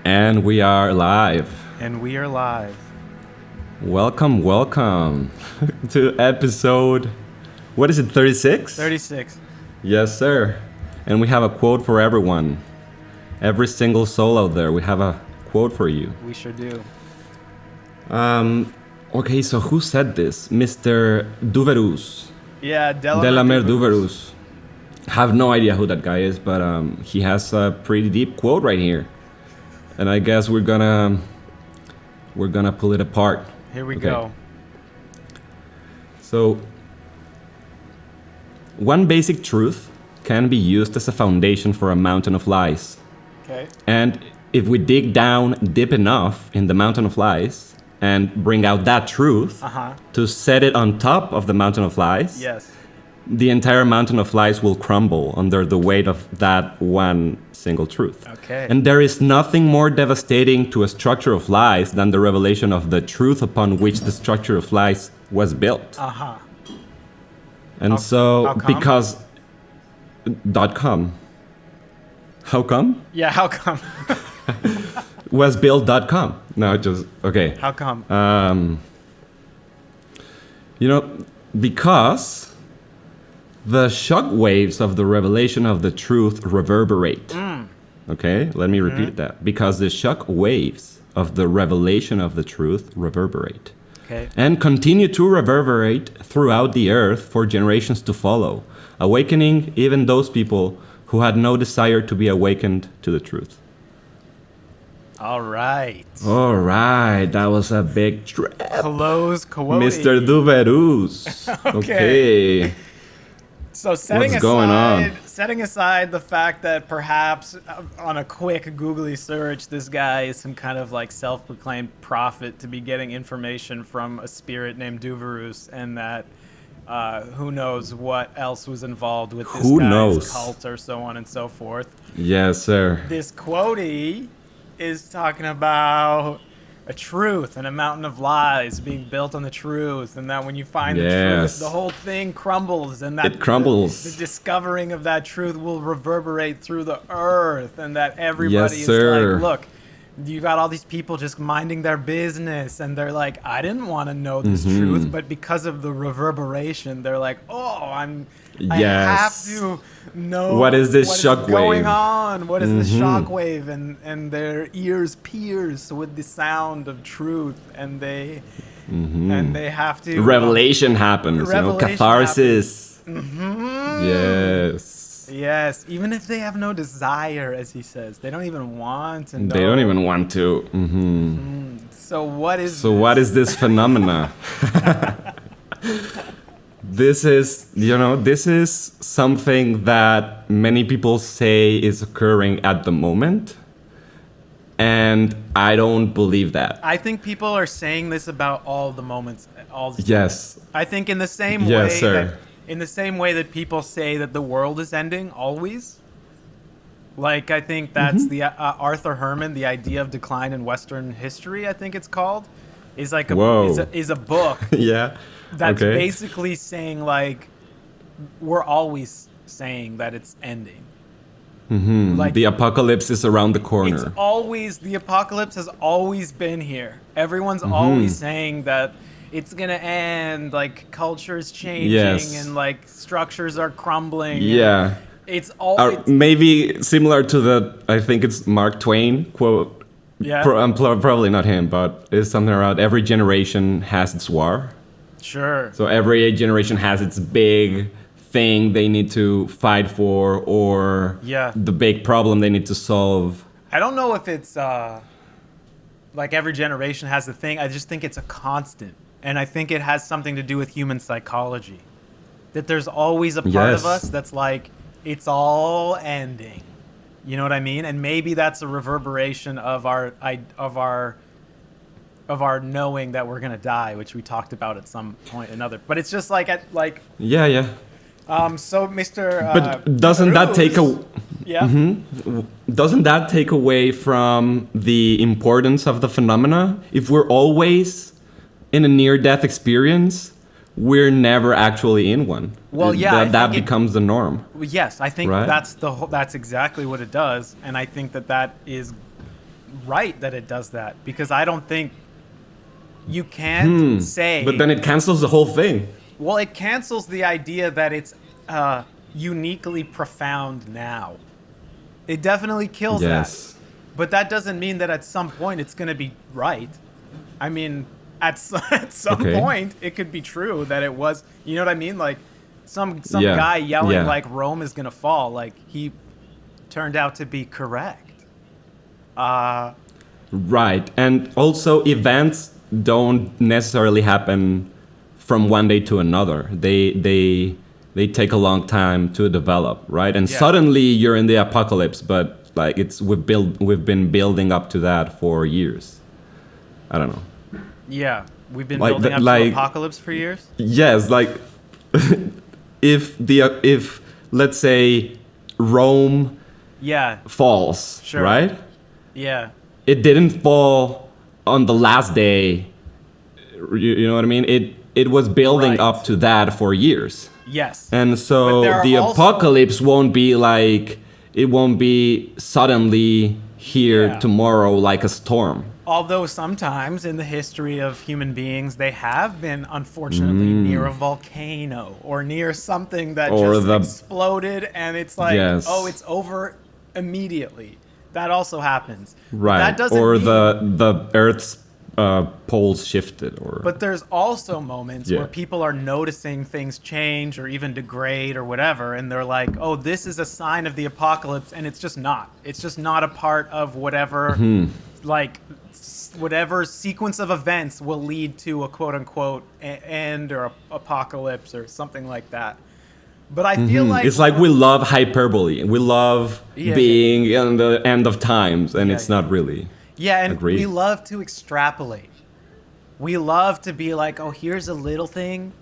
And we are live. And we are live. Welcome to episode, what is it, 36? 36. Yes, sir. And we have a quote for everyone. Every single soul out there, we have a quote for you. We sure do. Okay, so who said this? Mr. Duverus. Yeah, Delamer Duverus. Have no idea who that guy is, but he has a pretty deep quote right here. And I guess we're gonna pull it apart. Here we go. So, one basic truth can be used as a foundation for a mountain of lies. Okay. And if we dig down deep enough in the mountain of lies and bring out that truth to set it on top of the mountain of lies, yes, the entire mountain of lies will crumble under the weight of that one single truth. Okay. And there is nothing more devastating to a structure of lies than the revelation of the truth upon which the structure of lies was built. And how come? Because .com. How come? Yeah, how come? Was built.com. No, just okay. How come? Because the shock waves of the revelation of the truth reverberate. Okay, let me repeat that. Because the shock waves of the revelation of the truth reverberate. Okay. And continue to reverberate throughout the earth for generations to follow, awakening even those people who had no desire to be awakened to the truth. All right. That was a big trip. Close quote. Mr. Duverus. Okay. So setting aside the fact that perhaps on a quick googly search, this guy is some kind of like self-proclaimed prophet to be getting information from a spirit named Duverus, and that who knows what else was involved with this guy's cult or so on and so forth. Yes, sir. This quotey is talking about a truth and a mountain of lies being built on the truth, and that when you find the truth, the whole thing crumbles, and that it crumbles. The discovering of that truth will reverberate through the earth, and that everybody is like, look, you got all these people just minding their business, and they're like, I didn't want to know this truth, but because of the reverberation, they're like, I have to know what is this shock wave going on. What is this shock wave? And their ears pierce with the sound of truth, and they have to revelation happens. Catharsis. Yes, even if they have no desire, as he says, they don't even want to know. They don't even want to. So what is this phenomena? This is something that many people say is occurring at the moment, and I don't believe that. I think people are saying this about all the moments, all the Yes. I think in the same way that people say that the world is ending always. Like, I think that's the Arthur Herman, The Idea of Decline in Western History, I think it's called, is like is a book. Yeah. That's basically saying, like, we're always saying that it's ending. Like, the apocalypse is around the corner. The apocalypse has always been here. Everyone's always saying that it's going to end, like, culture's changing, and, like, structures are crumbling. Yeah. It's always... maybe similar to I think it's Mark Twain quote. Yeah. Probably not him, but it's something around every generation has its war. Sure. So every generation has its big thing they need to fight for, or the big problem they need to solve. I don't know if it's like every generation has the thing. I just think it's a constant. And I think it has something to do with human psychology. That there's always a part of us that's like, it's all ending. You know what I mean? And maybe that's a reverberation of our knowing that we're gonna die, which we talked about at some point or another. But it's just like So Mr. But doesn't that take doesn't that take away from the importance of the phenomena? If we're always in a near-death experience, we're never actually in one. Well, yeah, that becomes the norm. Yes, I think that's exactly what it does, and I think that is right that it does that, because I don't think you can't say. But then it cancels the whole thing. Well, it cancels the idea that it's uniquely profound now. It definitely kills Yes. that. But that doesn't mean that at some point it's going to be right. I mean, at some point it could be true that it was, you know what I mean? Like some guy yelling like Rome is going to fall, like he turned out to be correct. Right. And also events don't necessarily happen from one day to another. They take a long time to develop, right? And suddenly you're in the apocalypse, but like we've been building up to that for years. I don't know. Yeah, we've been Like building up to apocalypse for years. Yes, like if let's say Rome falls, Sure. right? Yeah. It didn't fall on the last day. You know what I mean? It was building up to that for years. Yes. And so the apocalypse won't be like, it won't be suddenly here tomorrow like a storm. Although sometimes in the history of human beings, they have been, unfortunately, near a volcano or near something that exploded, and it's like, oh, it's over immediately. That also happens. Right. That doesn't or mean, the Earth's poles shifted. But there's also moments where people are noticing things change or even degrade or whatever, and they're like, oh, this is a sign of the apocalypse, and it's just not. It's just not a part of whatever, whatever sequence of events will lead to a quote-unquote end or apocalypse or something like that. But I feel like... It's like we love hyperbole. We love being in the end of times, and it's not really. Yeah, and we love to extrapolate. We love to be like, oh, here's a little thing,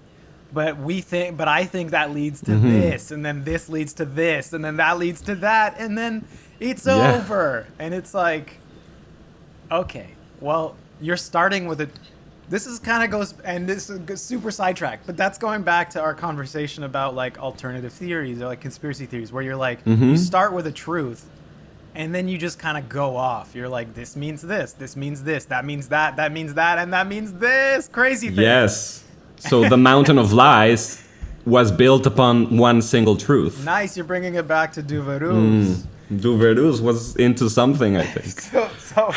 but I think that leads to this, and then this leads to this, and then that leads to that, and then it's over. And it's like, okay, well, you're starting with this is kind of goes, and this is super sidetracked, but that's going back to our conversation about like alternative theories or like conspiracy theories, where you're like, you start with a truth, and then you just kind of go off. You're like, this means this means this, that means that means that, and that means this crazy thing. Yes. So the mountain of lies was built upon one single truth. Nice, you're bringing it back to Duverus. Duverus was into something, I think. so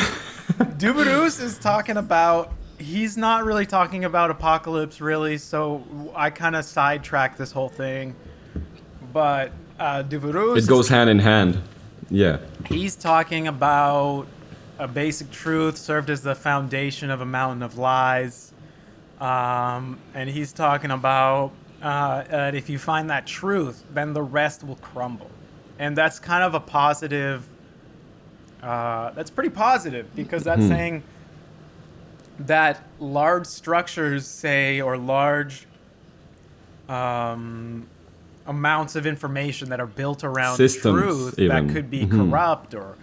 Duverus is talking about, he's not really talking about apocalypse, really, so I kind of sidetracked this whole thing. But Duverus... It goes hand in hand. Yeah. He's talking about a basic truth served as the foundation of a mountain of lies. And he's talking about if you find that truth, then the rest will crumble. And that's kind of a positive... that's pretty positive, because that's saying that large structures, say, or large amounts of information that are built around systems, truth even. that could be corrupt or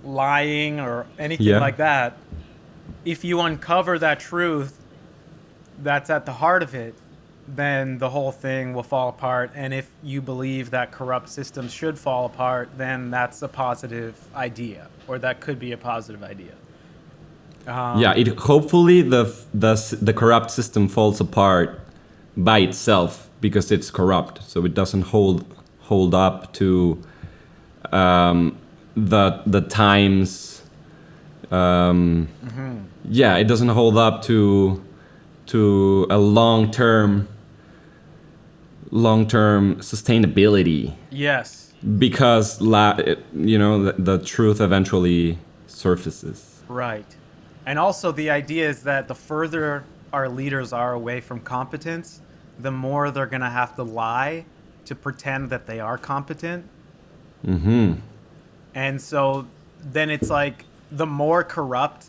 lying or anything like that, if you uncover that truth that's at the heart of it, then the whole thing will fall apart. And if you believe that corrupt systems should fall apart, then that's a positive idea, or that could be a positive idea. Hopefully the corrupt system falls apart by itself because it's corrupt, so it doesn't hold up to the times. It doesn't hold up to a long-term sustainability. Yes. Because the truth eventually surfaces. Right. And also the idea is that the further our leaders are away from competence, the more they're going to have to lie to pretend that they are competent. And so then it's like, the more corrupt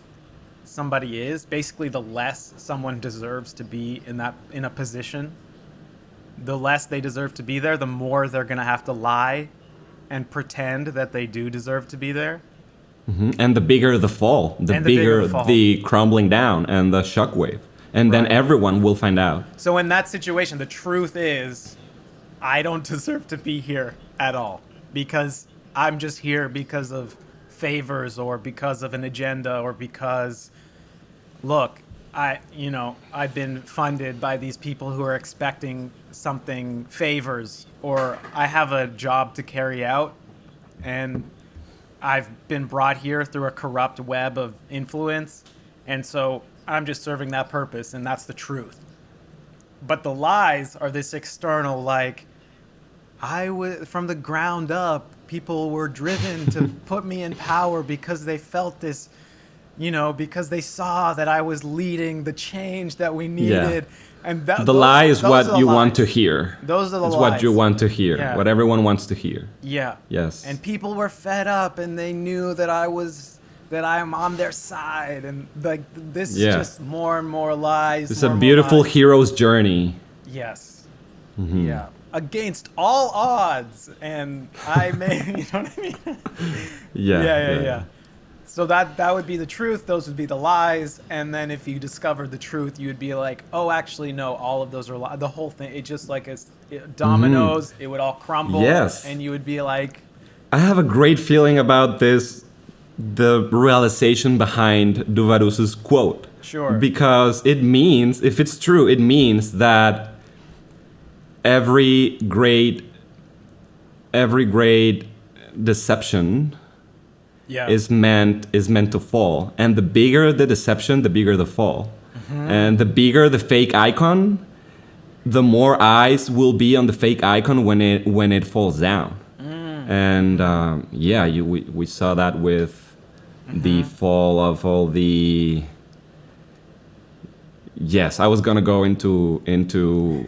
somebody is, basically the less someone deserves to be in a position. The less they deserve to be there, the more they're going to have to lie and pretend that they do deserve to be there. And the bigger the fall, the bigger the crumbling down and the shockwave. And then everyone will find out. So in that situation, the truth is, I don't deserve to be here at all, because I'm just here because of favors or because of an agenda or because, look, I've been funded by these people who are expecting something favors, or I have a job to carry out and I've been brought here through a corrupt web of influence, and so I'm just serving that purpose, and that's the truth. But the lies are this external, like, from the ground up, people were driven to put me in power because they felt this, because they saw that I was leading the change that we needed. Yeah. And the lie is what you want to hear. Those are the lies. It's what you want to hear. Yeah. What everyone wants to hear. Yeah. Yes. And people were fed up, and they knew that I'm on their side, and like this is just more and more lies. It's a beautiful hero's journey. Yes. Mm-hmm. Yeah. Against all odds, and I may, you know what I mean? Yeah. So that would be the truth. Those would be the lies. And then if you discovered the truth, you would be like, oh, actually, no, all of those are lies. The whole thing, it just like dominoes, it would all crumble. Yes. And you would be like... I have a great feeling about this, the realization behind Duvarus's quote. Sure. Because it means, if it's true, it means that every great deception is meant to fall, and the bigger the deception, the bigger the fall. And the bigger the fake icon, the more eyes will be on the fake icon when it falls down. And we saw that with the fall of all the... Yes, I was gonna go into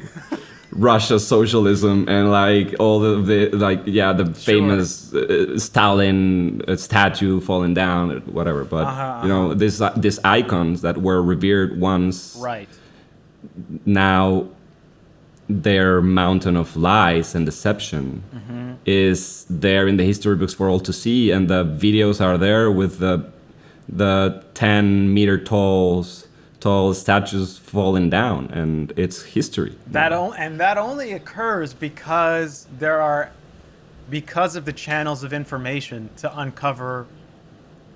Russia socialism and like all the famous Stalin statue falling down, whatever. But these icons that were revered once, right? Now their mountain of lies and deception is there in the history books for all to see, and the videos are there with the 10-meter tall statues falling down, and it's history. That only occurs because because of the channels of information to uncover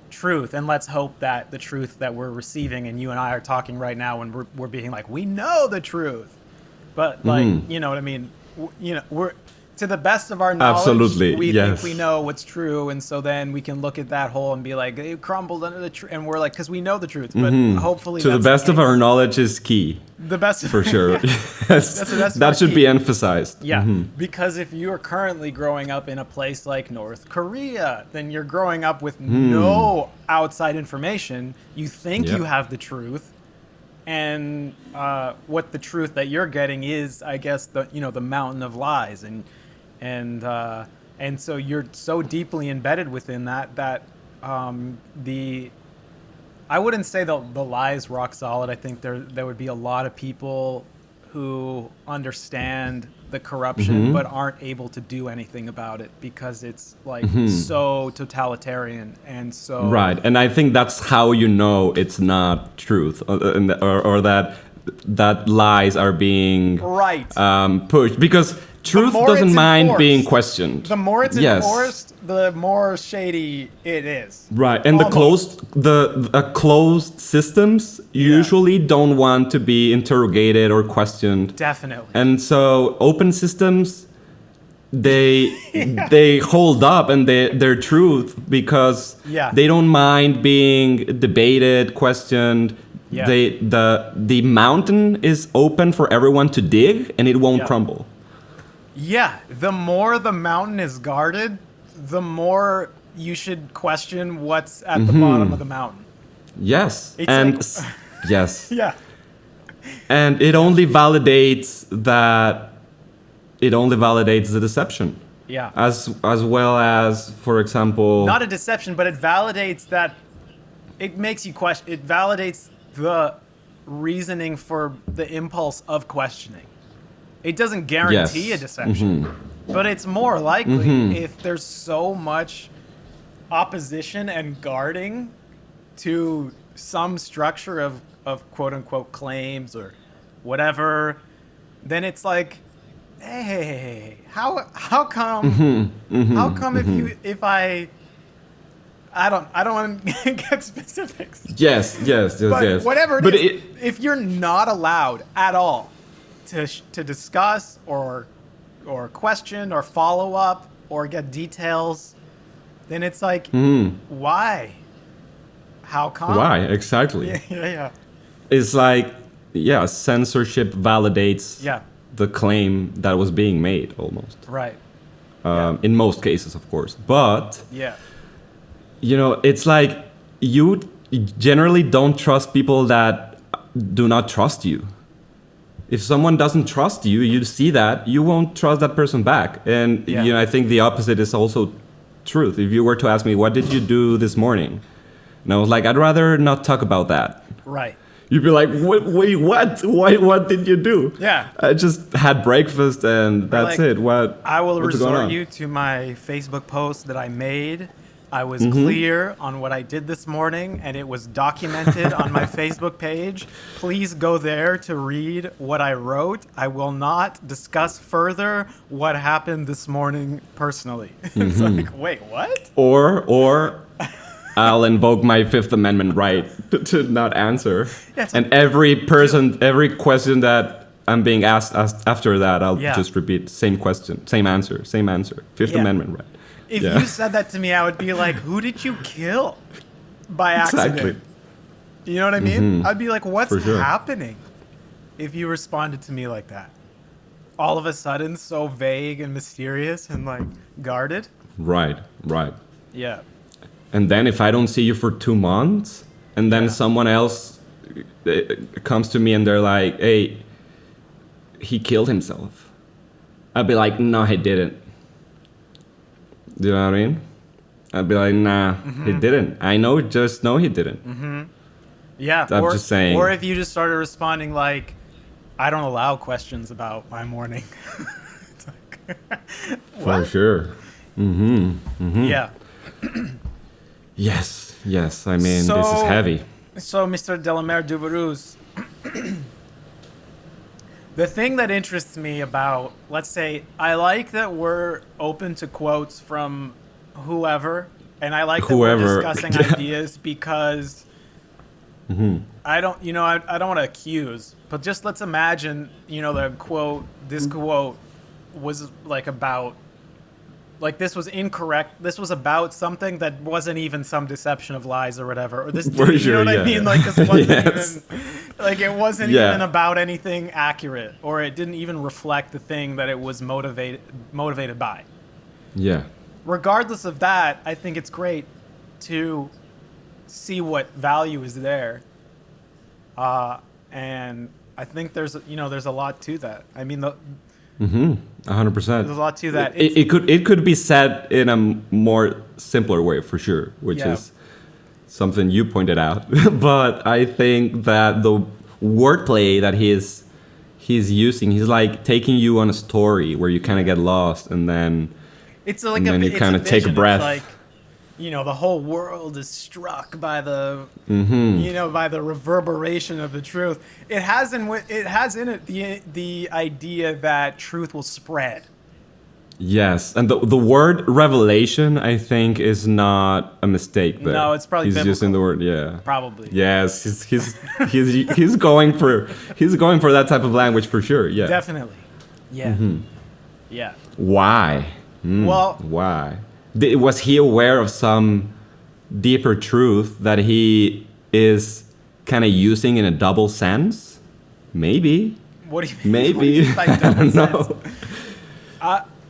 truth. And let's hope that the truth that we're receiving, and you and I are talking right now, when we're being like, we know the truth, but like, you know what I mean? We're, to the best of our knowledge, absolutely, we think we know what's true, and so then we can look at that hole and be like, it crumbled under the truth, and we're like, because we know the truth, but hopefully to the best of our knowledge is key. The best for sure. That should be emphasized. Yeah, because if you are currently growing up in a place like North Korea, then you're growing up with no outside information. You think you have the truth, and what the truth that you're getting is, I guess, the mountain of lies, and so you're so deeply embedded within that I wouldn't say the lie is rock solid. I think there would be a lot of people who understand the corruption but aren't able to do anything about it because it's like so totalitarian and so... Right, and I think that's how you know it's not truth, or that lies are being pushed, because truth doesn't mind being questioned. The more it's enforced, the more shady it is. Right, and the closed systems usually don't want to be interrogated or questioned. Definitely. And so open systems, they hold up and their truth because they don't mind being debated, questioned. Yeah. The mountain is open for everyone to dig, and it won't crumble. Yeah, the more the mountain is guarded, the more you should question what's at the bottom of the mountain. Yes, it's yes. Yeah. And it only validates the deception. Yeah. As well as, for example... Not a deception, but it validates that... It makes you question... It validates the reasoning for the impulse of questioning. It doesn't guarantee a deception, but it's more likely if there's so much opposition and guarding to some structure of quote-unquote claims or whatever, then it's like, hey, how come if I I don't want to get specifics. Yes. But whatever it is, if you're not allowed at all to discuss or question or follow up or get details, then it's like, why? How come? Why? Exactly. Yeah. It's like, censorship validates the claim that was being made almost. Right. In most cases, of course. But, yeah. It's like you generally don't trust people that do not trust you. If someone doesn't trust you, you see that, you won't trust that person back. And, I think the opposite is also truth. If you were to ask me, what did you do this morning? And I was like, I'd rather not talk about that. Right. You'd be like, wait, what? What did you do? Yeah. I just had breakfast and that's like, it. I will what's going on? resort you to my Facebook post that I made. I was clear on what I did this morning, and it was documented on my Facebook page. Please go there to read what I wrote. I will not discuss further what happened this morning personally. It's like, wait, what? Or I'll invoke my Fifth Amendment right to not answer. And every question that I'm being asked after that, I'll just repeat same question, same answer. Fifth Amendment right. If you said that to me, I would be like, who did you kill by accident? Exactly. You know what I mean? I'd be like, what's happening if you responded to me like that? All of a sudden, so vague and mysterious and like guarded? Right. Yeah. And then if I don't see you for 2 months, and then someone else comes to me and they're like, hey, he killed himself. I'd be like, no, he didn't. Do you know what I mean? I'd be like, nah, he didn't. I know he didn't. Yeah. I'm just saying. Or if you just started responding like, I don't allow questions about my morning. It's like, for sure. Yeah. Yes. I mean, this is heavy. So, Mr. Delamere Duverus, the thing that interests me about, let's say, I like that we're open to quotes from whoever, and I like that we're discussing ideas because I don't want to accuse, but just let's imagine, this quote was like about, like this was incorrect. This was about something that wasn't even some deception of lies or whatever. Or this, you know what I mean? Like this wasn't even, like it wasn't even about anything accurate, or it didn't even reflect the thing that it was motivated by. Yeah. Regardless of that, I think it's great to see what value is there, and I think there's a lot to that. I mean, 100%. There's a lot to that. It could be said in a more simpler way for sure, which is something you pointed out. But I think that the wordplay that he's using, he's like taking you on a story where you kind of get lost, and then you kind of take a breath. It's like, the whole world is struck by the by the reverberation of the truth. It has in it the idea that truth will spread. Yes, and the word revelation, I think, is not a mistake there. No, it's probably he's biblical. using the word, Probably. Yes, he's going for that type of language for sure. Yeah, definitely. Yeah, yeah. Why? Well, why? Was he aware of some deeper truth that he is kind of using in a double sense? Maybe. What do you mean? Maybe. I don't know.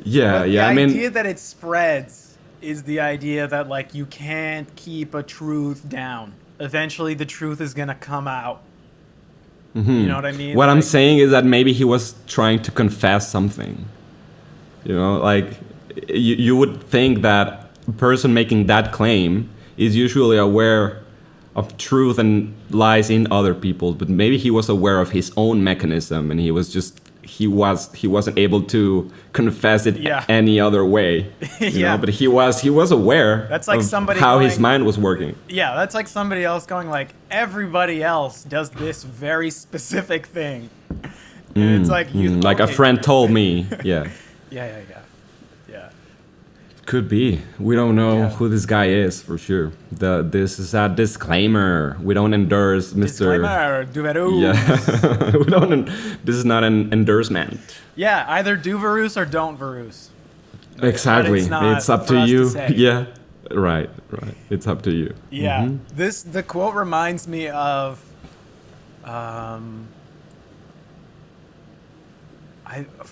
Yeah. The I mean, idea that it spreads is the idea that like you can't keep a truth down. Eventually, the truth is gonna come out. You know what I mean? What I'm saying is that maybe he was trying to confess something. Like you would think that a person making that claim is usually aware of truth and lies in other people, but maybe he was aware of his own mechanism, and he wasn't able to confess it any other way. But he was aware of how his mind was working. Yeah, that's like somebody else going like, everybody else does this very specific thing. And it's like like a friend told me. Yeah. Yeah. Could be. We don't know Yeah. who this guy is for sure. This is a disclaimer. We don't endorse Mr. Disclaimer, Duverus. Yeah. We don't. This is not an endorsement. Yeah, either do Verus or don't Verus. Exactly. But It's up for to us you. say. Yeah. Right. It's up to you. Yeah. Mhm. The quote reminds me of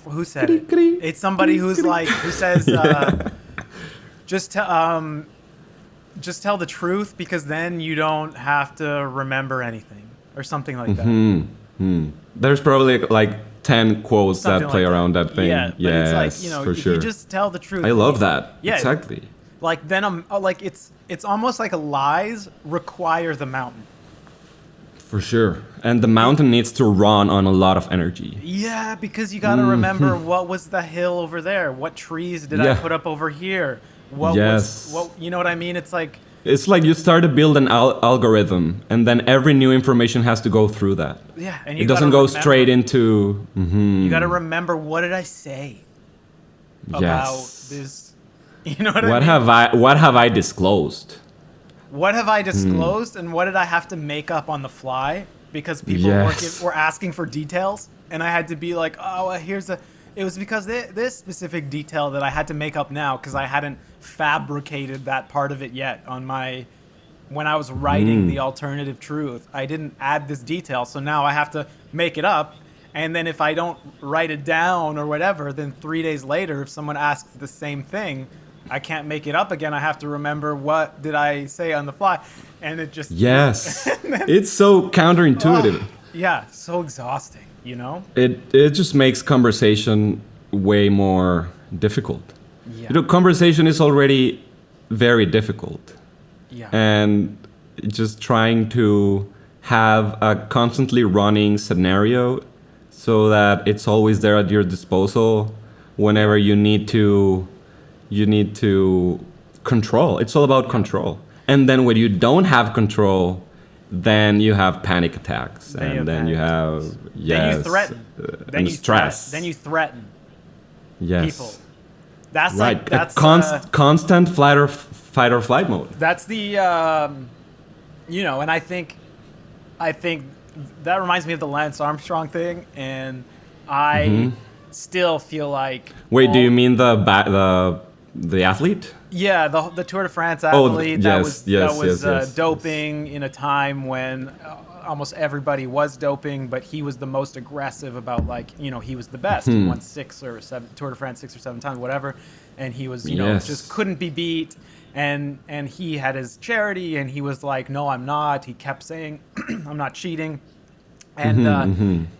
who said it? It's somebody who's like who says just tell the truth because then you don't have to remember anything or something like that. There's probably like 10 quotes Something that play like around that thing. Yeah, but Yes, it's like, you know, for if sure. you just tell the truth. I love that. Yeah. Exactly. Like then I'm like it's almost like lies require the mountain. For sure. And the mountain needs to run on a lot of energy. Yeah, because you got to remember what was the hill over there? What trees did I Yeah. put up over here? What Yes. was what you know what I mean? It's like It's like you start to build an algorithm, and then every new information has to go through that. yeah, and you It doesn't gotta go remember- straight into. You got to remember what did I say about Yes. this? You know what I What mean? have I disclosed? What have I disclosed, and what did I have to make up on the fly because people Yes. were asking for details, and I had to be like, oh, here's a. It was because this specific detail that I had to make up now because I hadn't fabricated that part of it yet on my. When I was writing the alternative truth, I didn't add this detail, so now I have to make it up. And then if I don't write it down or whatever, then 3 days later, if someone asks the same thing, I can't make it up again. I have to remember what did I say on the fly, and it just Yes. It's so counterintuitive. yeah, so exhausting, you know. It just makes conversation way more difficult. Yeah, You know, conversation is already very difficult. yeah, And just trying to have a constantly running scenario so that it's always there at your disposal whenever you need to control. It's all about control. And then when you don't have control, then you have panic attacks, Then and then you have then you threaten, then and you stress. then you threaten Yes. people. That's Right. like that's Constant fight or flight mode. that's the you know, and I think that reminds me of the Lance Armstrong thing, and I still feel like Wait, do you mean the athlete? yeah, the Tour de France Oh, athlete yes, yes, that was yes. doping in a time when almost everybody was doping, but he was the most aggressive about, like, you know, he was the best. He won 6 or 7 Tour de France 6 or 7 times, whatever, and he was, you know, Yes. just couldn't be beat. And he had his charity, and he was like, "No, I'm not." He kept saying, "I'm not cheating," and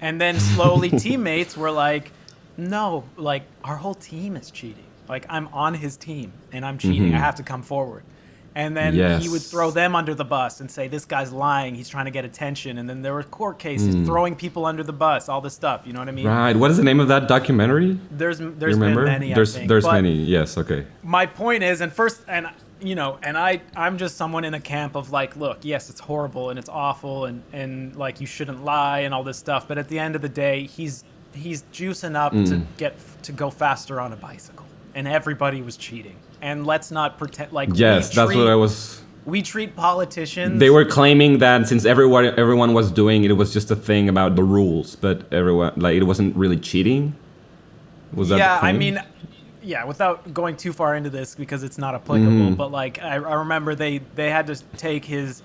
and then slowly teammates were like, "No, like our whole team is cheating. Like I'm on his team, and I'm cheating. I have to come forward." And then he would Yes. throw them under the bus and say, "This guy's lying. He's trying to get attention." And then there were court cases, throwing people under the bus, all this stuff. You know what I mean? Right. What is the name of that documentary? There's You been remember? many. There's I think. there's But many. Yes. Okay. my point is, you know, and I'm just someone in a camp of like, look, yes, it's horrible and it's awful and like you shouldn't lie and all this stuff, but at the end of the day, he's juicing up to go faster on a bicycle, and everybody was cheating. And let's not pretend like Yes, that's what I was. We treat politicians. They were claiming that since everyone was doing it, it was just a thing about the rules, but everyone like it wasn't really cheating. Was that the Yeah, I claim? mean, yeah, without going too far into this because it's not applicable, but like I remember they had to take his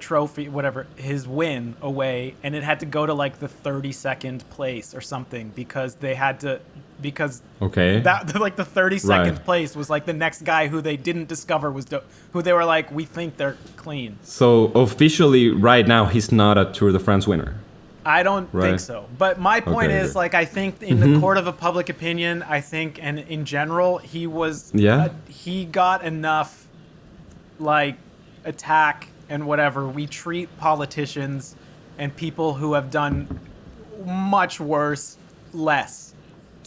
trophy, whatever, his win away, and it had to go to like the 32nd place or something because they had to Okay. that like the 32nd Right. place was like the next guy who they didn't discover was who they were like, we think they're clean. So officially, right now, he's not a Tour de France winner. I don't think Right. so. But my point Okay, is, okay. like, I think in the court of a public opinion, I think, and in general, he was, Yeah? he got enough, like, attack and whatever. We treat politicians and people who have done much worse less.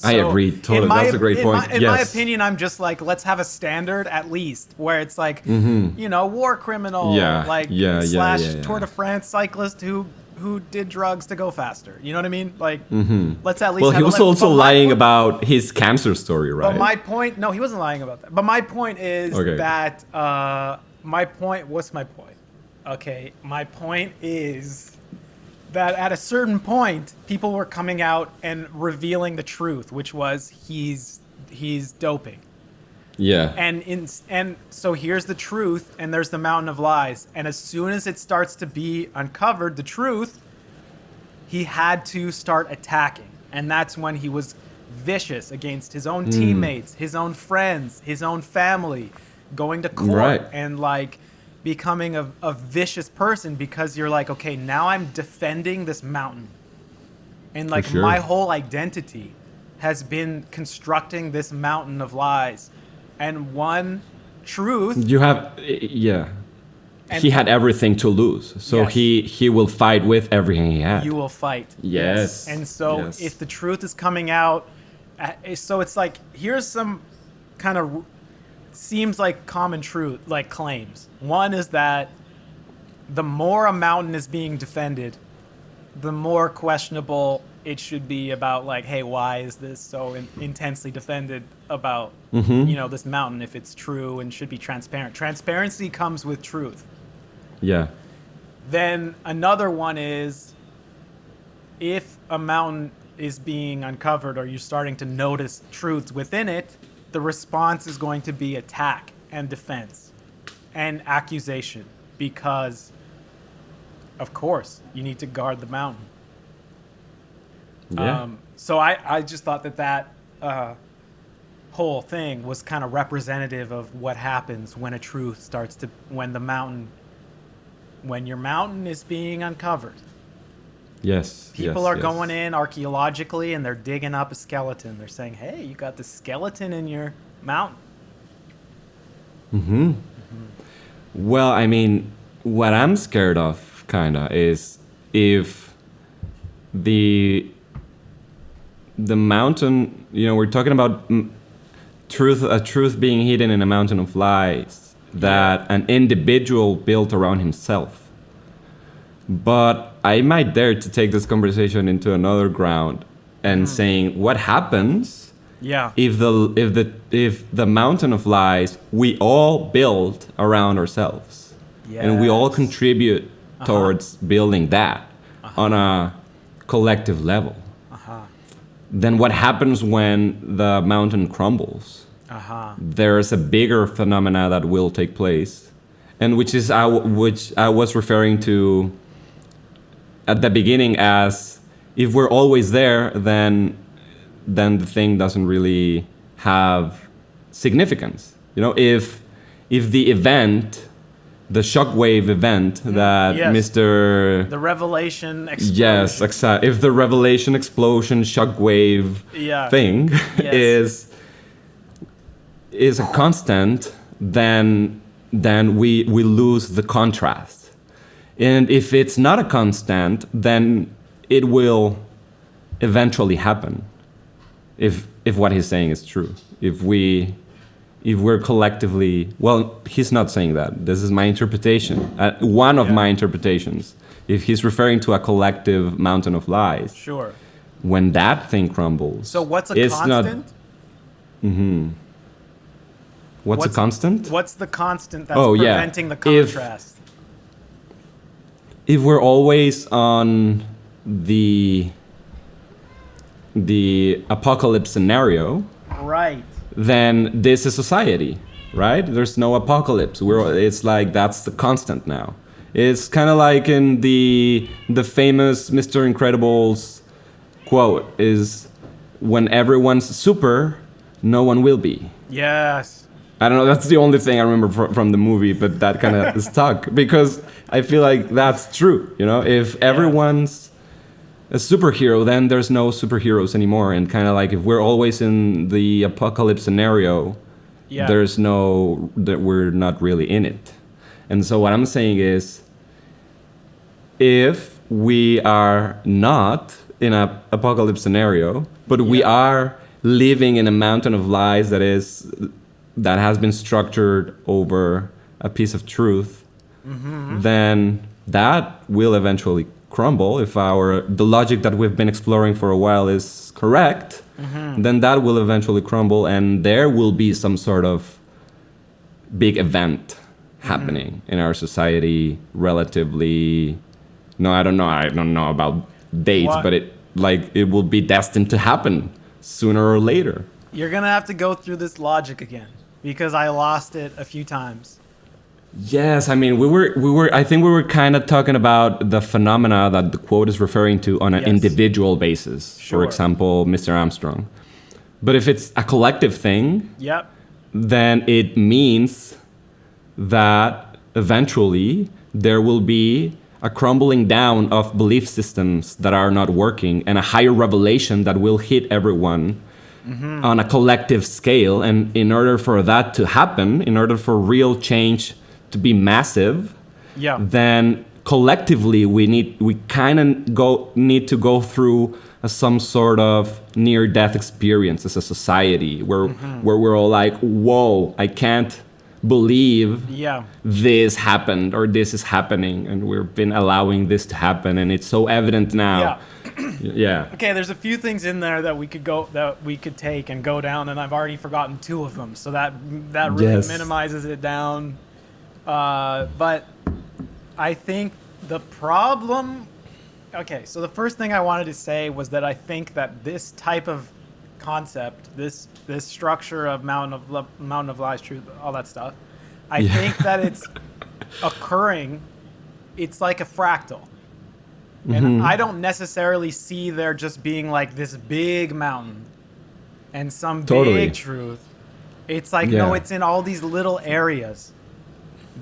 I agree, totally. That's a great point. In my Yes. opinion, I'm just like, let's have a standard at least where it's like, you know, war criminal, Yeah, like yeah, slash yeah. Tour de France cyclist who did drugs to go faster. You know what I mean? Like, let's at least. Well, he was also lying about his cancer story, right? But my point, no, he wasn't lying about that. But my point is that what's my point? Okay, my point is that at a certain point, people were coming out and revealing the truth, which was he's doping. Yeah. And so here's the truth, and there's the mountain of lies. And as soon as it starts to be uncovered, the truth, he had to start attacking. And that's when he was vicious against his own teammates, his own friends, his own family, going to court and like becoming a vicious person, because you're like, okay, now I'm defending this mountain. And like my whole identity has been constructing this mountain of lies. And one truth. You have, and he had everything to lose. So he will fight with everything he had. You will fight. Yes. And so if the truth is coming out, so it's like, here's some kind of seems like common truth, like claims. One is that the more a mountain is being defended, the more questionable it should be about, like, hey, why is this so intensely defended about, this mountain, if it's true and should be transparent. Transparency comes with truth. Yeah. Then another one is, if a mountain is being uncovered or you're starting to notice truths within it, the response is going to be attack and defense and accusation, because, of course, you need to guard the mountain. Yeah. So I just thought that whole thing was kind of representative of what happens when a truth starts to, when your mountain is being uncovered. Yes. People are going in archaeologically and they're digging up a skeleton. They're saying, hey, you got this skeleton in your mountain. Well, I mean, what I'm scared of, kinda, is if the mountain, we're talking about truth being hidden in a mountain of lies that an individual built around himself. But I might dare to take this conversation into another ground and saying, what happens if the mountain of lies we all build around ourselves, and we all contribute towards building that on a collective level? Then what happens when the mountain crumbles? There's a bigger phenomena that will take place, and which I was referring to at the beginning as, if we're always there, then the thing doesn't really have significance. If the event, the shockwave event that the revelation explosion. Yes, exactly. If the revelation explosion shockwave thing is a constant, then we lose the contrast. And if it's not a constant, then it will eventually happen. If what he's saying is true. If we're collectively, well, he's not saying that. This is my interpretation. One of my interpretations. If he's referring to a collective mountain of lies. Sure. When that thing crumbles. So what's a constant? What's a constant? What's the constant that's preventing the contrast? If we're always on the apocalypse scenario, right, then this is society, right? There's no apocalypse. It's like that's the constant now. It's kind of like in the famous Mr. Incredible's quote is, when everyone's super, no one will be. Yes. I don't know, that's the only thing I remember from the movie, but that kind of stuck, because I feel like that's true. If everyone's a superhero, then there's no superheroes anymore. And kind of like, if we're always in the apocalypse scenario, that we're not really in it. And so what I'm saying is, if we are not in an apocalypse scenario, but we are living in a mountain of lies that has been structured over a piece of truth, then that will eventually crumble, if the logic that we've been exploring for a while is correct, then that will eventually crumble, and there will be some sort of big event happening in our society relatively. No, I don't know about dates, but it will be destined to happen sooner or later. You're gonna have to go through this logic again because I lost it a few times. Yes, I mean I think we were kind of talking about the phenomena that the quote is referring to on an individual basis. Sure. For example, Mr. Armstrong. But if it's a collective thing, then it means that eventually there will be a crumbling down of belief systems that are not working and a higher revelation that will hit everyone on a collective scale. And in order for that to happen, in order for real change to be massive, then collectively we kind of need to go through some sort of near-death experience as a society where we're all like, whoa, I can't believe this happened or this is happening, and we've been allowing this to happen, and it's so evident now. Okay, there's a few things in there that we could take and go down, and I've already forgotten two of them, so that really minimizes it down. But I think the problem. Okay, so the first thing I wanted to say was that I think that this type of concept, this structure of mountain of lies, truth, all that stuff, I think that it's occurring. It's like a fractal, and I don't necessarily see there just being like this big mountain and some big truth. It's like no, it's in all these little areas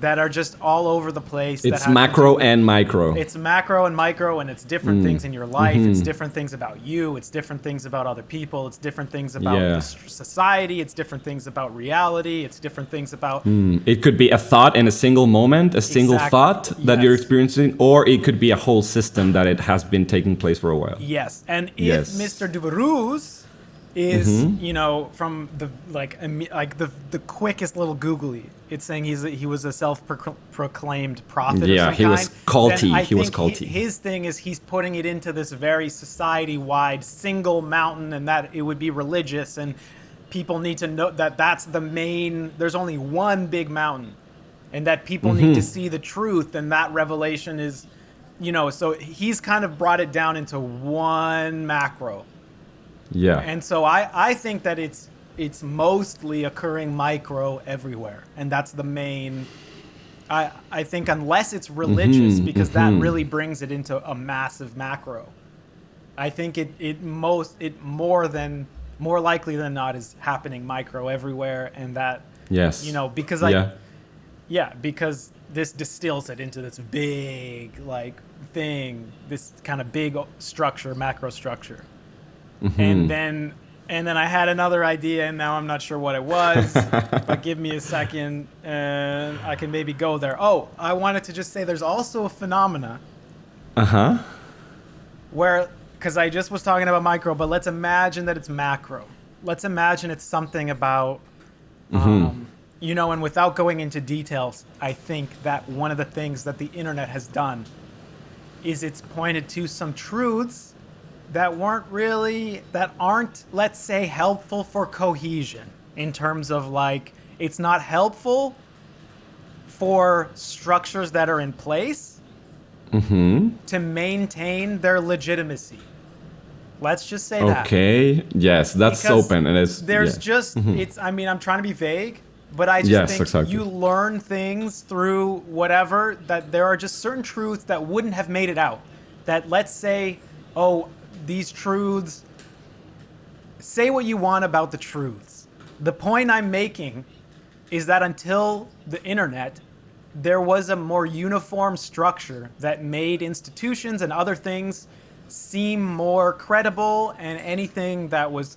that are just all over the place. It's macro and micro. It's macro and micro, and it's different things in your life. It's different things about you. It's different things about other people. It's different things about the society. It's different things about reality. It's different things about... It could be a thought in a single moment, a single thought that you're experiencing, or it could be a whole system that it has been taking place for a while. Yes, and if Mr. Duverus is, from the the quickest little googly, it's saying he was a self-proclaimed prophet. Yeah, he was culty. He was culty. His thing is he's putting it into this very society-wide single mountain, and that it would be religious, and people need to know that that's the main. There's only one big mountain, and that people need to see the truth, and that revelation is, So he's kind of brought it down into one macro. Yeah. And so I think that it's mostly occurring micro everywhere, and that's the main. I think unless it's religious, because that really brings it into a massive macro. I think more likely than not is happening micro everywhere, and that because because this distills it into this big thing, this kind of big structure, macro structure. And then I had another idea, and now I'm not sure what it was. But give me a second, and I can maybe go there. Oh, I wanted to just say there's also a phenomena. Where, because I just was talking about micro, but let's imagine that it's macro. Let's imagine it's something about, and without going into details, I think that one of the things that the internet has done is it's pointed to some truths that aren't, let's say, helpful for cohesion, in terms of it's not helpful for structures that are in place to maintain their legitimacy. Let's just say that. Okay. Yes, that's because open. And it's I'm trying to be vague, but I just think you learn things through whatever, that there are just certain truths that wouldn't have made it out. That, let's say, these truths, say what you want about the truths. The point I'm making is that until the internet, there was a more uniform structure that made institutions and other things seem more credible, and anything that was,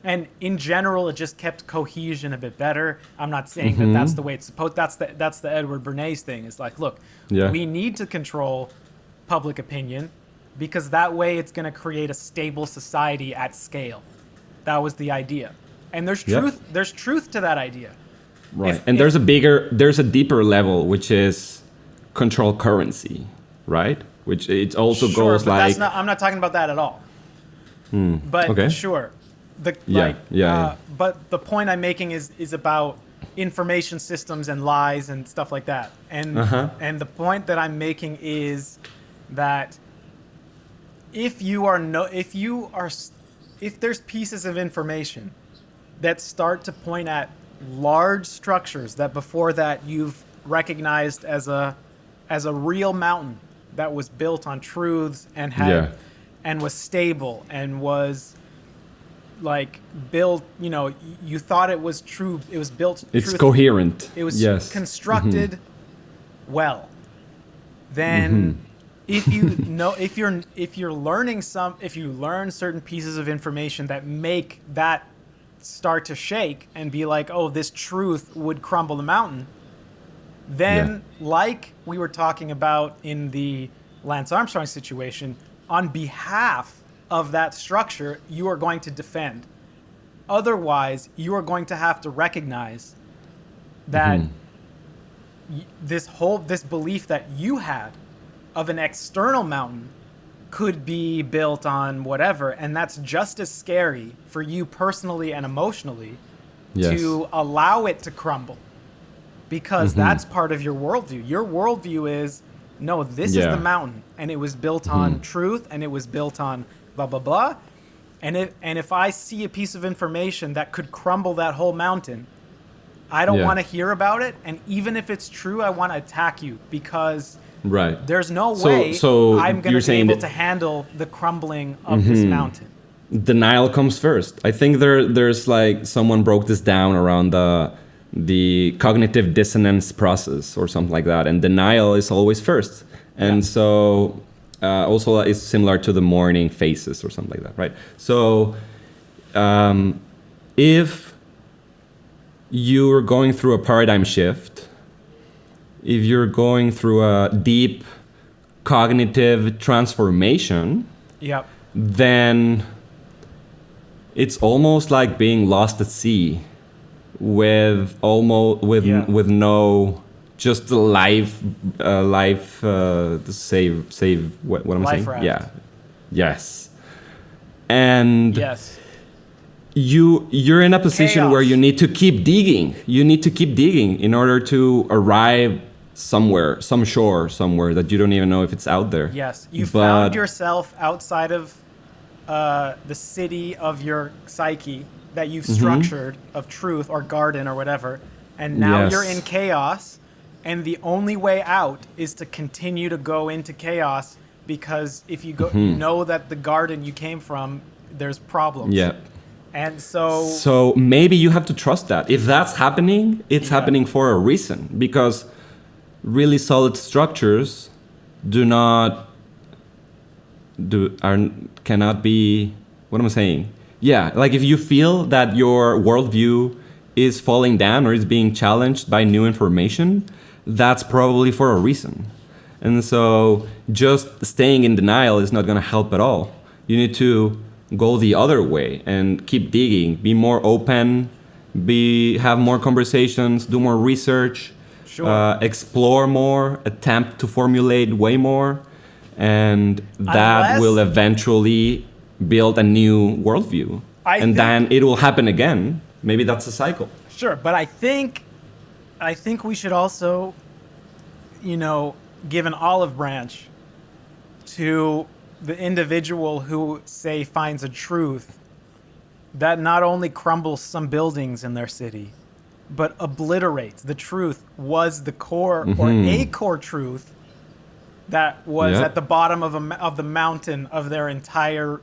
and in general, it just kept cohesion a bit better. I'm not saying that that's the way it's supposed. That's the Edward Bernays thing. It's like, look, we need to control public opinion, because that way it's going to create a stable society at scale. That was the idea. And there's truth. There's truth to that idea. Right. There's a deeper level, which is control currency, right? which it also Sure, goes but like. that's not, I'm not talking about that at all. But Okay. sure, Yeah. but the point I'm making is about information systems and lies and stuff like that. And the point that I'm making is that if there's pieces of information that start to point at large structures that before that you've recognized as a real mountain that was built on truths and Yeah. and was stable and was like built, you thought it was true, it was built It's truth, coherent. it was Yes. constructed well, then if you learn certain pieces of information that make that start to shake and be like, oh, this truth would crumble the mountain, then like we were talking about in the Lance Armstrong situation, on behalf of that structure, you are going to defend. Otherwise, you are going to have to recognize that this belief that you had of an external mountain could be built on whatever, and that's just as scary for you personally and emotionally to allow it to crumble, because that's part of your worldview. Your worldview is, no, this is the mountain, and it was built on truth, and it was built on blah blah blah, and if I see a piece of information that could crumble that whole mountain, I don't want to hear about it, and even if it's true, I want to attack you, because there's no way I'm going to be able to handle the crumbling of this mountain. Denial comes first. I think there's like someone broke this down around the cognitive dissonance process or something like that, and denial is always first. And so also it's similar to the mourning phases or something like that, right? So if you're going through a paradigm shift, if you're going through a deep cognitive transformation, then it's almost like being lost at sea with no just life save what am I saying? Raft. Yes. And you're in a position where you need to keep digging. You need to keep digging in order to arrive somewhere, some shore somewhere that you don't even know if it's out there. Yes, you found yourself outside of the city of your psyche that you've structured of truth or garden or whatever, and now you're in chaos, and the only way out is to continue to go into chaos, because if you go, you know that the garden you came from, there's problems. And so maybe you have to trust that. If that's happening, it's happening for a reason, because really solid structures cannot be, what am I saying? Yeah, like if you feel that your worldview is falling down or is being challenged by new information, that's probably for a reason. And so just staying in denial is not going to help at all. You need to go the other way and keep digging, be more open, have more conversations, do more research, explore more, attempt to formulate way more, and that will eventually build a new worldview. Then it will happen again. Maybe that's a cycle. Sure, but I think we should also, give an olive branch to the individual who, say, finds a truth that not only crumbles some buildings in their city, but obliterates the truth was the core or a core truth that was at the bottom of the mountain of their entire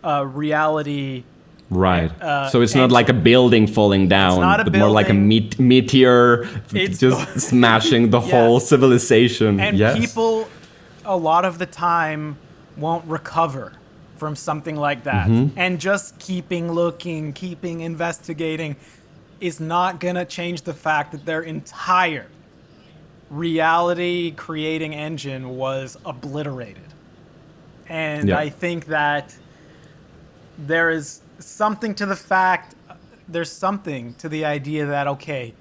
reality. Right. So it's not like a building falling down, but more like a meteor just smashing the whole civilization. And people, a lot of the time, won't recover from something like that. And just keeping looking, keeping investigating is not going to change the fact that their entire reality creating engine was obliterated. And I think that there's something to the idea that, okay,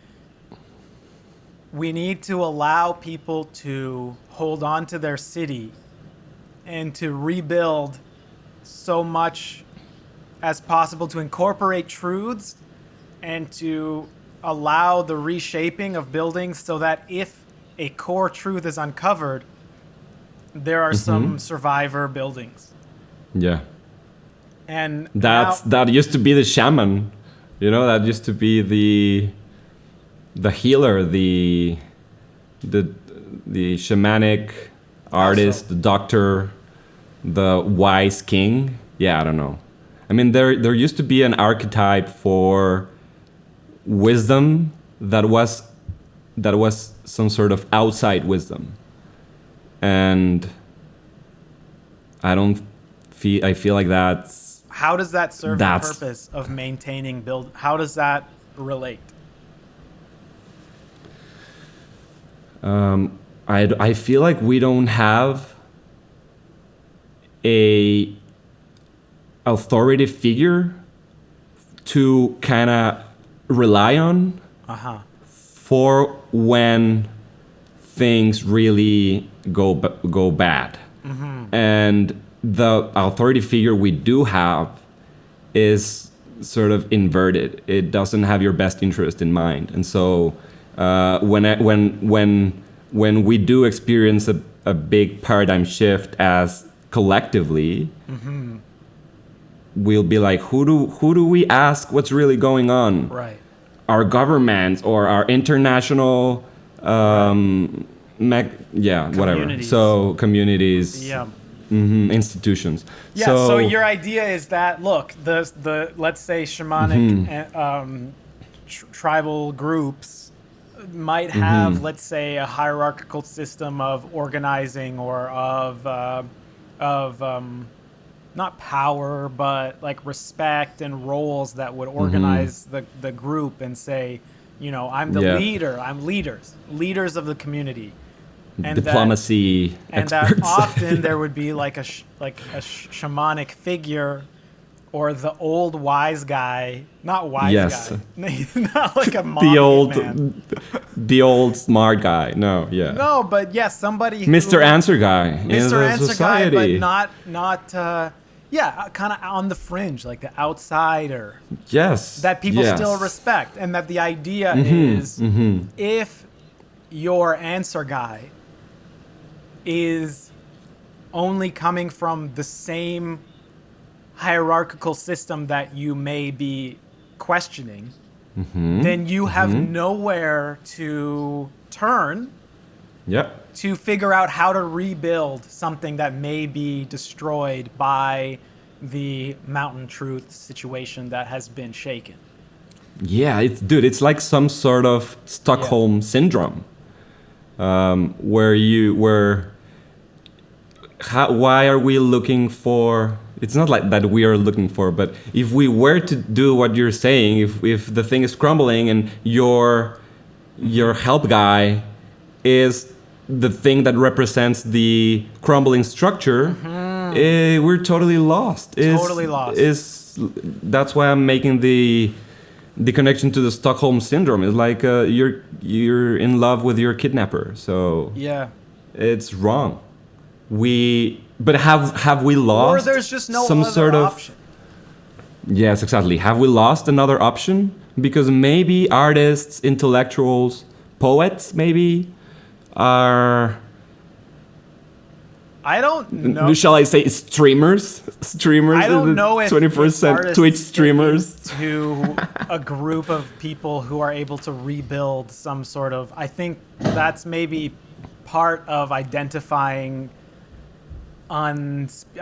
we need to allow people to hold on to their city and to rebuild so much as possible, to incorporate truths and to allow the reshaping of buildings so that if a core truth is uncovered, there are some survivor buildings. Yeah. And that used to be the shaman, you know, that used to be the healer, the shamanic artist, the doctor, the wise king. Yeah, I don't know. I mean, there used to be an archetype for wisdom that was some sort of outside wisdom, and I feel like that's. How does that serve the purpose of maintaining build? How does that relate? I feel like we don't have a authority figure to kind of rely on for when things really go bad. And the authority figure we do have is sort of inverted. It doesn't have your best interest in mind. And so when we do experience a big paradigm shift as collectively, we'll be like, who do we ask what's really going on? Right. Our governments or our international whatever. So communities. Yeah. Institutions. Yeah. So your idea is that, look, the let's say shamanic tribal groups might have, let's say, a hierarchical system of organizing or of not power, but like respect and roles that would organize the group and say, you know, I'm the leader. I'm leaders of the community. And diplomacy and experts. that often there would be like a shamanic figure, or the old wise guy, not wise guy, not like a man. The old smart guy. No, no, but yes, somebody. Mr. Answer guy. Mr. Answer society. guy, but not kind of on the fringe, like the outsider. Yes. That people still respect, and that the idea is if your answer guy is only coming from the same hierarchical system that you may be questioning, then you have nowhere to turn to figure out how to rebuild something that may be destroyed by the mountain truth situation that has been shaken. Yeah, it's like some sort of Stockholm syndrome, why are we looking for? It's not like that we are looking for, but if we were to do what you're saying, if the thing is crumbling and your help guy is the thing that represents the crumbling structure, we're totally lost. That's why I'm making the connection to the Stockholm syndrome. It's like you're in love with your kidnapper, so it's wrong. But have we lost? Or there's just no some other sort of option. Yes, exactly. Have we lost another option? Because maybe artists, intellectuals, poets, maybe are. I don't know. Shall I say streamers? I don't know if 21st century Twitch streamers. To a group of people who are able to rebuild some sort of. I think that's maybe part of identifying. I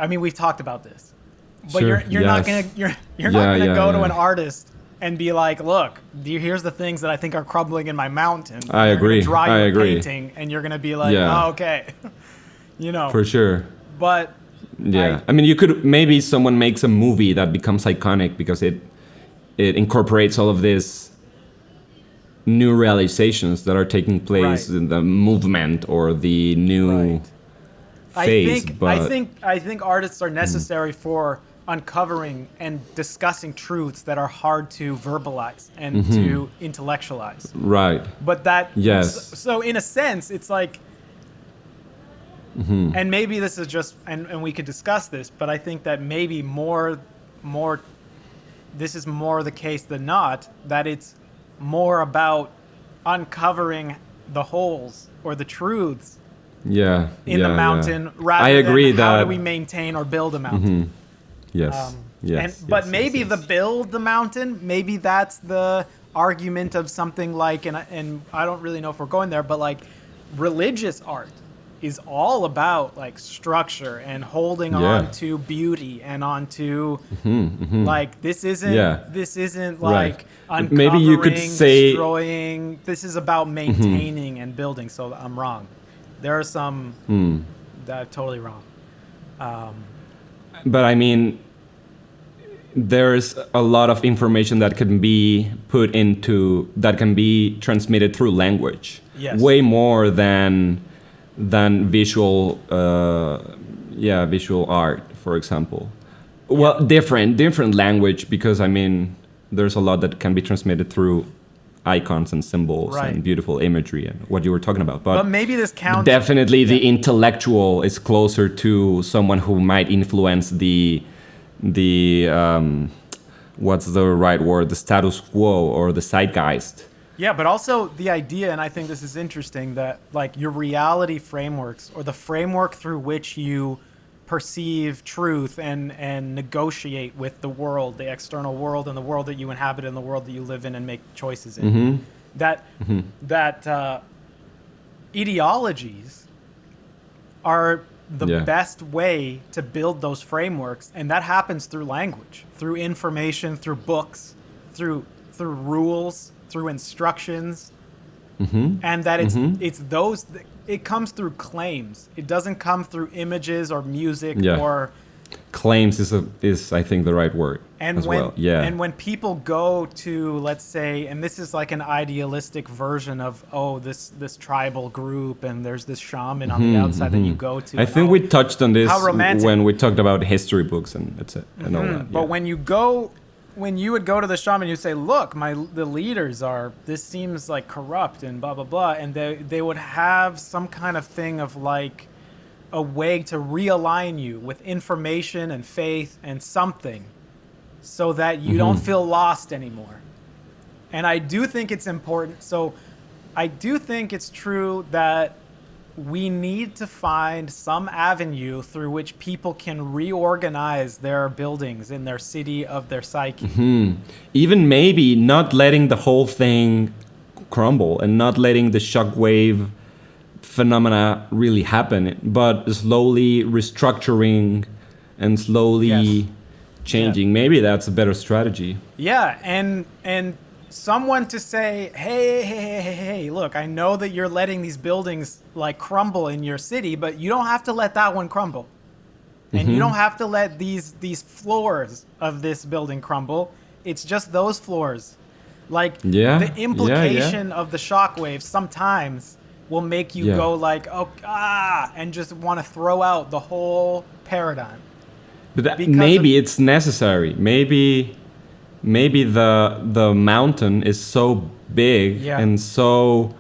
mean, we've talked about this, but you're not gonna go to an artist and be like, look, here's the things that I think are crumbling in my mountain. I agree. Draw your painting, and you're gonna be like, oh, okay. You know, for sure. But I mean, you could maybe someone makes a movie that becomes iconic because it incorporates all of these new realizations that are taking place in the movement or the new phase. I think artists are necessary for uncovering and discussing truths that are hard to verbalize and to intellectualize. Right. But that yes. So in a sense, it's like And maybe this is just, and we could discuss this, but I think that maybe more, this is more the case than not, that it's more about uncovering the holes or the truths in the mountain rather than how do we maintain or build a mountain. But maybe the build the mountain, maybe that's the argument of something like, and I don't really know if we're going there, but like religious art is all about like structure and holding on to beauty and onto like this isn't like uncovering, maybe you could say destroying. This is about maintaining and building. So I'm wrong. There are some that are totally wrong. But I mean, there's a lot of information that can be that can be transmitted through language. Yes. Way more than visual visual art, for example. Well, different language, because I mean there's a lot that can be transmitted through icons and symbols and beautiful imagery and what you were talking about. But maybe this counts. Definitely the intellectual is closer to someone who might influence the what's the right word? The status quo or the zeitgeist. Yeah, but also the idea, and I think this is interesting, that like your reality frameworks or the framework through which you perceive truth and negotiate with the world, the external world and the world that you inhabit and the world that you live in and make choices in, that ideologies are the best way to build those frameworks, and that happens through language, through information, through books, through rules, through instructions, and that it comes through claims. It doesn't come through images or music or claims is I think the right word as well. Yeah. And when people go to, let's say, and this is like an idealistic version of this tribal group, and there's this shaman on the outside that you go to. I think we touched on this when we talked about history books and that's it and all that. But when you would go to the shaman, you say, look, the leaders this seems like corrupt and blah blah blah, and they would have some kind of thing of like a way to realign you with information and faith and something so that you don't feel lost anymore. And I do think it's important. So I do think it's true that we need to find some avenue through which people can reorganize their buildings in their city of their psyche. Even maybe not letting the whole thing crumble and not letting the shockwave phenomena really happen, but slowly restructuring and slowly changing. Maybe that's a better strategy. Yeah, and someone to say, hey, look, I know that you're letting these buildings like crumble in your city, but you don't have to let that one crumble. And you don't have to let these floors of this building crumble. It's just those floors. Like the implication of the shockwaves sometimes will make you go like, and just want to throw out the whole paradigm. But maybe it's necessary. Maybe the mountain is so big and so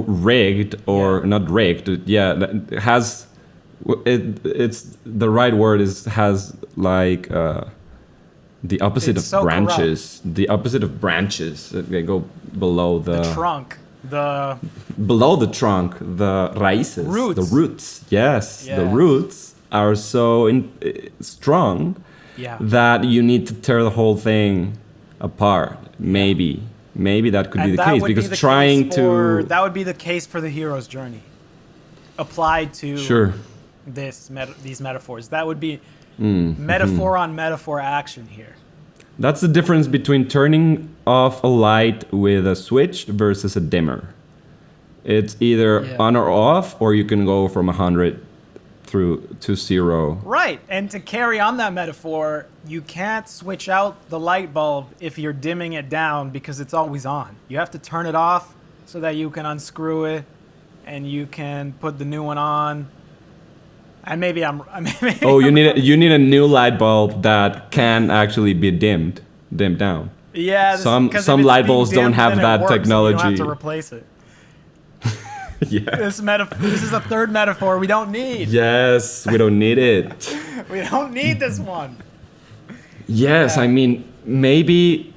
rigged, or not rigged. It has it's the right word has like the opposite of branches. Corrupt. The opposite of branches. They go below the trunk. Below the trunk, the raíces, roots. The roots. Yes, the roots are so strong that you need to tear the whole thing apart. Maybe that could be the case, because that would be the case for the hero's journey applied to these metaphors. That would be metaphor on metaphor action here. That's the difference between turning off a light with a switch versus a dimmer. It's either on or off, or you can go from 100 through to 0. Right, and to carry on that metaphor, you can't switch out the light bulb if you're dimming it down, because it's always on. You have to turn it off so that you can unscrew it and you can put the new one on. And maybe I'm you need a new light bulb that can actually be dimmed down. Yeah, some light bulbs don't have that technology. You don't have to replace it. This is a third metaphor we don't need. Yes, we don't need it. We don't need this one. Yes, I mean, maybe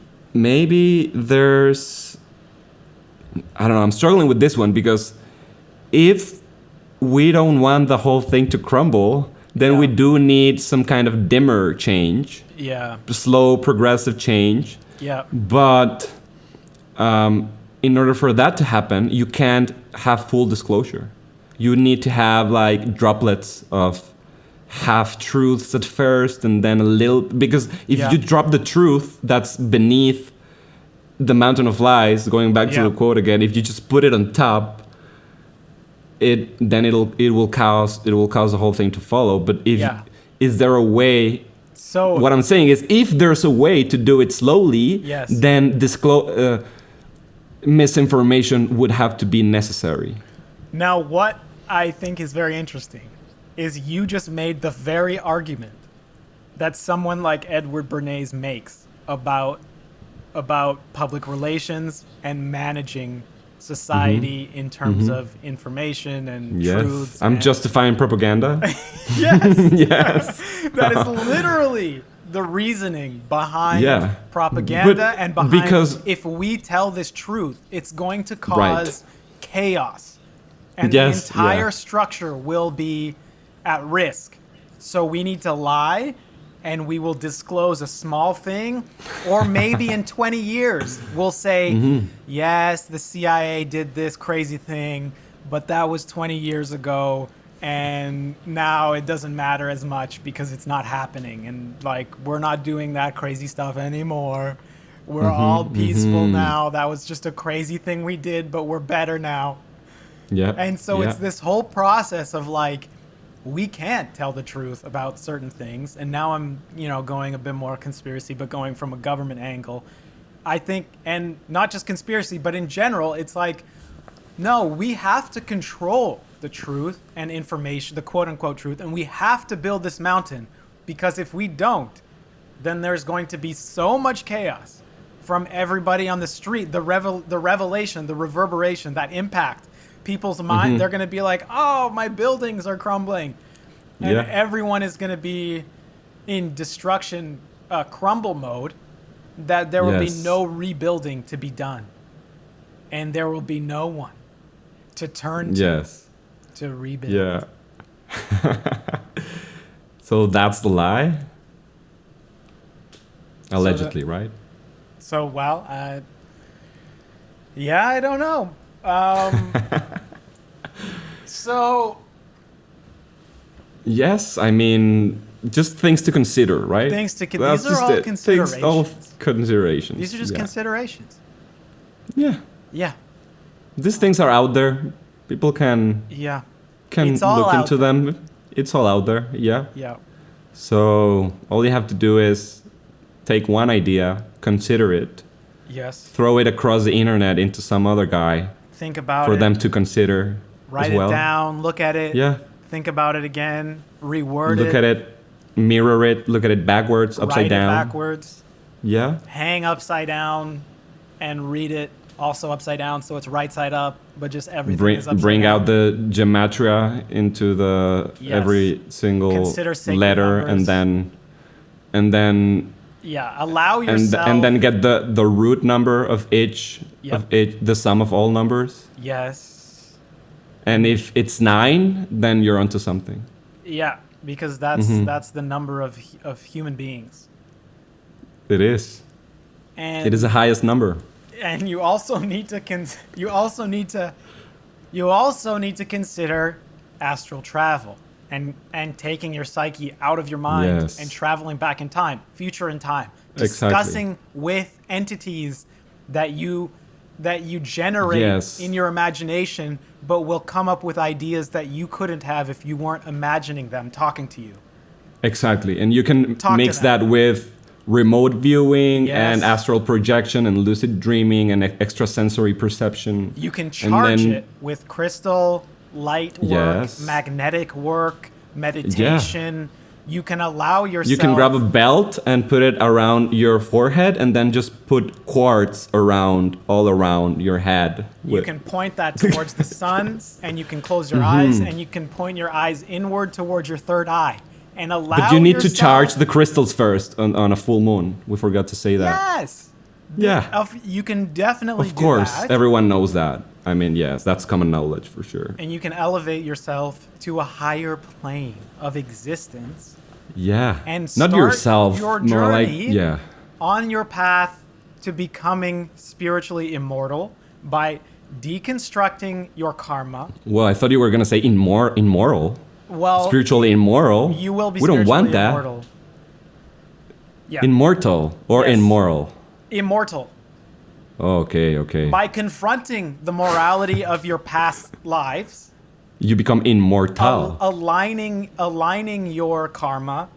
there's, I don't know, I'm struggling with this one because if we don't want the whole thing to crumble, then we do need some kind of dimmer change. Yeah. Slow, progressive change. Yeah. But in order for that to happen, you can't have full disclosure. You need to have like droplets of half truths at first and then a little, because if you drop the truth that's beneath the mountain of lies, going back to the quote again, if you just put it on top, it will cause the whole thing to follow. But is there a way? So what I'm saying is, if there's a way to do it slowly, then misinformation would have to be necessary. Now, what I think is very interesting is you just made the very argument that someone like Edward Bernays makes about public relations and managing society in terms of information and truths. I'm justifying propaganda. Yes. That is literally the reasoning behind propaganda and behind, because if we tell this truth, it's going to cause chaos. And the entire structure will be at risk. So we need to lie, and we will disclose a small thing, or maybe in 20 years we'll say, yes, the CIA did this crazy thing, but that was 20 years ago, and now it doesn't matter as much because it's not happening, and like we're not doing that crazy stuff anymore. We're all peaceful now. That was just a crazy thing we did, but we're better now. And so it's this whole process of like, we can't tell the truth about certain things. And now I'm, going a bit more conspiracy, but going from a government angle. I think, and not just conspiracy, but in general, it's like, no, we have to control the truth and information, the quote unquote truth, and we have to build this mountain, because if we don't, then there's going to be so much chaos from everybody on the street, the revelation, the reverberation, that impact. People's mind, they're going to be like, oh, my buildings are crumbling. And everyone is going to be in destruction, crumble mode, that there will be no rebuilding to be done. And there will be no one to turn to rebuild. Yeah. So that's the lie? Allegedly, right? So, well, I don't know. So yes, I mean, just things to consider, right? These are all considerations. All considerations. These are just considerations. Yeah. Yeah. These things are out there. People can look into them. It's all out there. Yeah. Yeah. So all you have to do is take one idea, consider it. Yes. Throw it across the internet into some other guy. Think about it. For them to consider. Write it down. Look at it. Yeah. Think about it again. Reword it. Look at it. Mirror it. Look at it backwards, upside down. Write it backwards. Yeah. Hang upside down and read it also upside down, so it's right side up, but just everything is upside bring down. out the gematria into the every single letter, numbers. and then allow yourself and then get the root number of each the sum of all numbers. Yes. And if it's 9, then you're onto something. Yeah, because that's the number of human beings. It is. And it is the highest number. And you also need to consider astral travel and taking your psyche out of your mind and traveling back in time, future in time, discussing with entities that you generate in your imagination, but will come up with ideas that you couldn't have if you weren't imagining them talking to you. Exactly. And you can mix that with remote viewing and astral projection and lucid dreaming and extrasensory perception. You can charge it with crystal, light work, magnetic work, meditation, You can allow yourself... You can grab a belt and put it around your forehead and then just put quartz all around your head. You can point that towards the sun, and you can close your eyes, and you can point your eyes inward towards your third eye. And allow But you need to charge the crystals first on a full moon. We forgot to say that. Yes. Yeah. You can definitely do that. Of course, everyone knows that. I mean, yes, that's common knowledge for sure. And you can elevate yourself to a higher plane of existence. Yeah. And not start yourself, your more like, journey on your path to becoming spiritually immortal by deconstructing your karma. Well, I thought you were going to say immoral. Well, spiritually immoral. You will be We don't want that. immortal. Yeah. Immortal or immoral? Immortal. Okay. By confronting the morality of your past lives, you become immortal. Aligning your karma,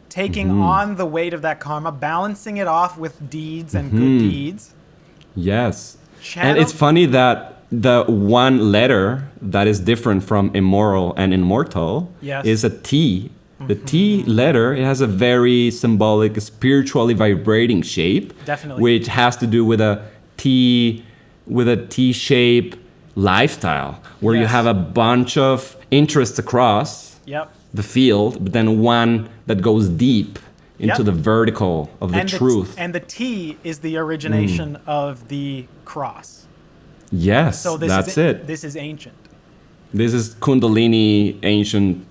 taking on the weight of that karma, balancing it off with deeds and good deeds. Yes. And it's funny that the one letter that is different from immoral and immortal is a T. The T letter, it has a very symbolic, spiritually vibrating shape. Definitely. Which has to do with a T-shaped lifestyle, where you have a bunch of interests across the field, but then one that goes deep into the vertical of the truth. And the T is the origination of the cross. Yes, so that's it. This is ancient. This is Kundalini ancient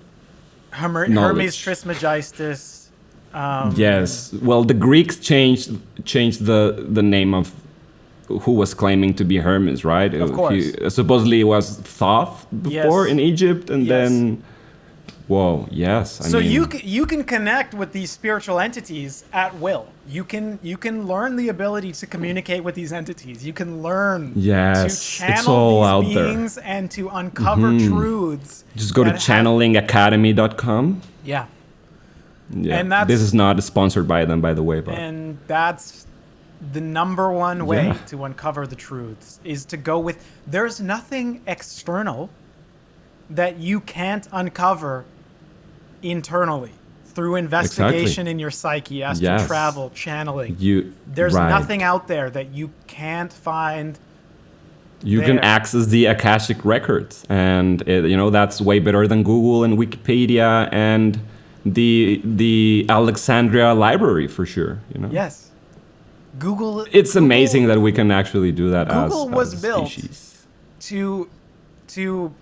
Hermes Trismegistus. Yes. Well, the Greeks changed the name of who was claiming to be Hermes, right? Of course. Supposedly it was Thoth before in Egypt, and then... Whoa, yes. So you can connect with these spiritual entities at will. You can learn the ability to communicate with these entities. You can learn to channel these beings and to uncover truths. Just go to channelingacademy.com. Yeah. And this is not sponsored by them, by the way. But. And that's the number one way to uncover the truths, is to go with... There's nothing external that you can't uncover internally through investigation in your psyche, astral travel, channeling. There's nothing out there that you can't find. You can access the Akashic records, and that's way better than Google and Wikipedia and the Alexandria library for sure. Yes, Google. It's amazing that we can actually do that. Google was as a built species. to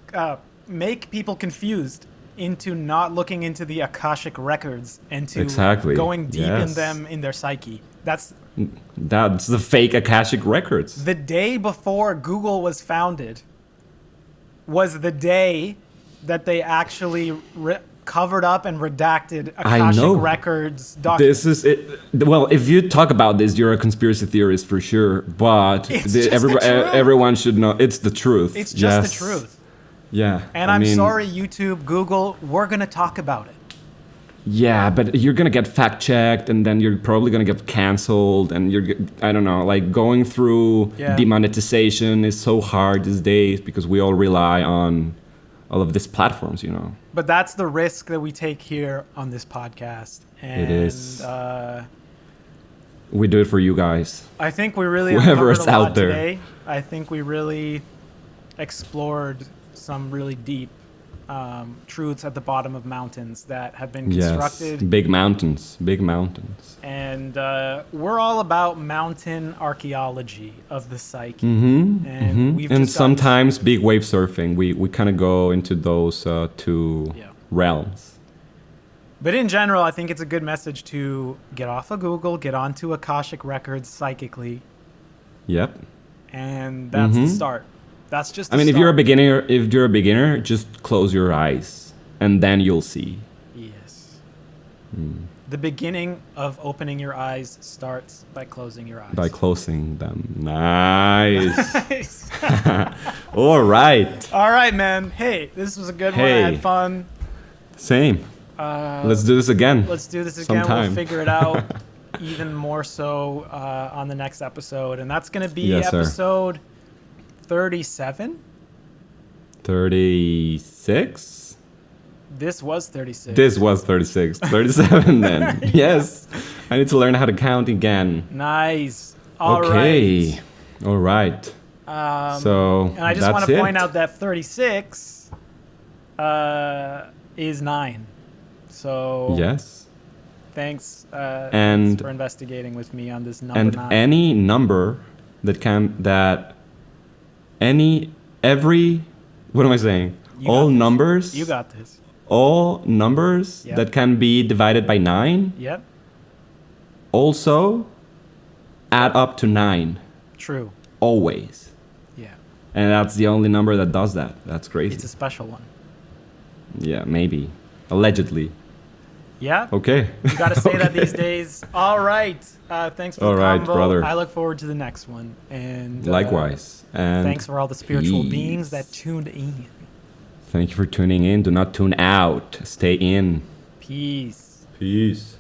make people confused into not looking into the Akashic records and to going deep in them, in their psyche. That's the fake Akashic records. The day before Google was founded was the day that they actually covered up and redacted Akashic records documents. This is it. Well, if you talk about this, you're a conspiracy theorist for sure, but everyone should know it's the truth. It's just the truth. Yeah. And I'm sorry, YouTube, Google, we're going to talk about it. Yeah, but you're going to get fact checked, and then you're probably going to get canceled, and I don't know, like going through demonetization is so hard these days because we all rely on all of these platforms, But that's the risk that we take here on this podcast. And, it is. We do it for you guys. I think we really uncovered a lot today. I think we really explored some really deep truths at the bottom of mountains that have been constructed. Yes, big mountains. And we're all about mountain archaeology of the psyche. And sometimes big wave surfing. We kind of go into those two realms. But in general, I think it's a good message to get off of Google, get onto Akashic records psychically. Yep. And that's the start. That's just. If you're a beginner, just close your eyes, and then you'll see. Yes. The beginning of opening your eyes starts by closing your eyes. By closing them. Nice. All right. All right, man. Hey, this was a good one. I had fun. Same. Let's do this again. Let's do this again. Sometime. We'll figure it out even more so on the next episode, and that's going to be episode 37? 36? This was 36. This was 36. 37 then. Yes. I need to learn how to count again. Nice. All okay. right. All right. So and I just want to point out that 36 is 9. So yes. Thanks, and for investigating with me on this number and 9. any number every what am I saying? All numbers. You got this. All numbers that can be divided by 9. Yep. Also add up to 9. True. Always. Yeah. And that's the only number that does that. That's crazy. It's a special one. Yeah, maybe. Allegedly. Yeah. Okay. You gotta say that these days. All right. Thanks for the combo. brother. I look forward to the next one. And likewise. And thanks for all the spiritual beings that tuned in. Thank you for tuning in. Do not tune out. Stay in. Peace. Peace.